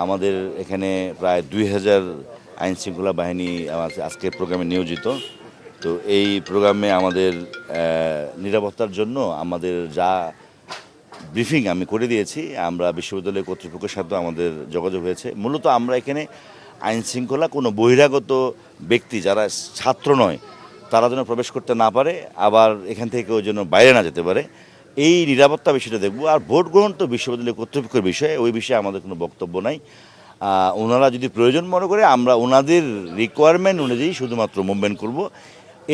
আমাদের এখানে প্রায় 2000 আইনশৃঙ্খলা বাহিনী আজকের প্রোগ্রামে নিয়োজিত। তো এই প্রোগ্রামে আমাদের নিরাপত্তার জন্য আমাদের যা ব্রিফিং আমি করে দিয়েছি, আমরা বিশ্ববিদ্যালয় কর্তৃপক্ষের সাথে আমাদের যোগাযোগ হয়েছে। মূলত আমরা এখানে আইনশৃঙ্খলা কোনো বহিরাগত ব্যক্তি যারা ছাত্র নয় তারা যেন প্রবেশ করতে না পারে, আবার এখান থেকে ওই জন্য বাইরে না যেতে পারে, এই নিরাপত্তা বিষয়টা দেখব। আর ভোট গ্রহণ তো বিশ্ববিদ্যালয় কর্তৃপক্ষের বিষয়ে, ওই বিষয়ে আমাদের কোনো বক্তব্য নাই। ওনারা যদি প্রয়োজন মনে করে আমরা ওনাদের রিকোয়ারমেন্ট অনুযায়ী শুধুমাত্র মুভমেন্ট করব।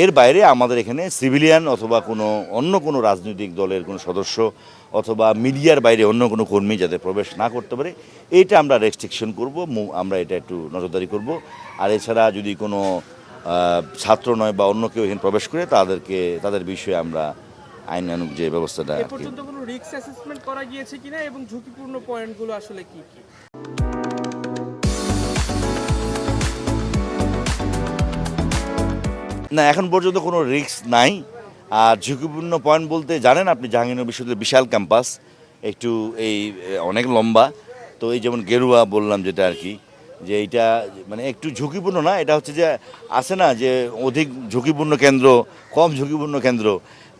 এর বাইরে আমাদের এখানে সিভিলিয়ান অথবা কোনো অন্য কোনো রাজনৈতিক দলের কোনো সদস্য অথবা মিডিয়ার বাইরে অন্য কোনো কর্মী যাতে প্রবেশ না করতে পারে, এইটা আমরা রেস্ট্রিকশন করব, আমরা এটা একটু নজরদারি করব। আর এছাড়া যদি কোনো ছাত্র নয় বা অন্য কেউ এখানে প্রবেশ করে তাদের বিষয়ে আমরা আইনানুগ যে ব্যবস্থাটা। এ পর্যন্ত কোনো রিস্ক অ্যাসেসমেন্ট করা গিয়েছে কিনা এবং ঝুঁকিপূর্ণ পয়েন্টগুলো আসলে কি কি? না, এখন পর্যন্ত কোনো রিস্ক নাই। আর ঝুঁকিপূর্ণ পয়েন্ট বলতে জানেন আপনি, জাহাঙ্গীরনগর বিশ্ববিদ্যালয়ের বিশাল ক্যাম্পাস, একটু এই অনেক লম্বা। তো এই যেমন গেরুয়া বললাম যেটা আর কি, যে এইটা মানে একটু ঝুঁকিপূর্ণ না, এটা হচ্ছে যে আছে না যে অধিক ঝুঁকিপূর্ণ কেন্দ্র, কম ঝুঁকিপূর্ণ কেন্দ্র।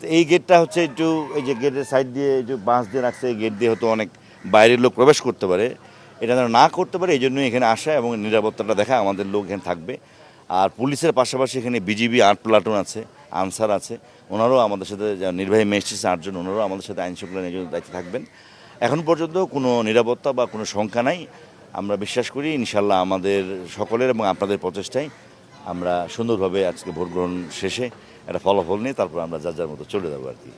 তো এই গেটটা হচ্ছে একটু, এই যে গেটের সাইড দিয়ে একটু বাঁশ দিয়ে রাখছে, এই গেট দিয়ে হয়তো অনেক বাইরের লোক প্রবেশ করতে পারে, এটা যেন না করতে পারে এই জন্যই এখানে আসা এবং নিরাপত্তাটা দেখা আমাদের লোক এখানে থাকবে। আর পুলিশের পাশাপাশি এখানে বিজিবি 8 প্লাটুন আছে, আনসার আছে, ওনারাও আমাদের সাথে, নির্বাহী ম্যাজিস্ট্রেট 8 জন, ওনারাও আমাদের সাথে আইন শৃঙ্খলা নিয়োজিত দায়িত্বে থাকবেন। এখন পর্যন্ত কোনো নিরাপত্তা বা কোনো শঙ্কা নাই। আমরা বিশ্বাস করি ইনশাল্লাহ আমাদের সকলের এবং আপনাদের প্রচেষ্টায় আমরা সুন্দরভাবে আজকে ভোট গ্রহণ শেষে একটা ফলাফল নিয়ে তারপর আমরা যার যার মতো চলে যাবো আর কি।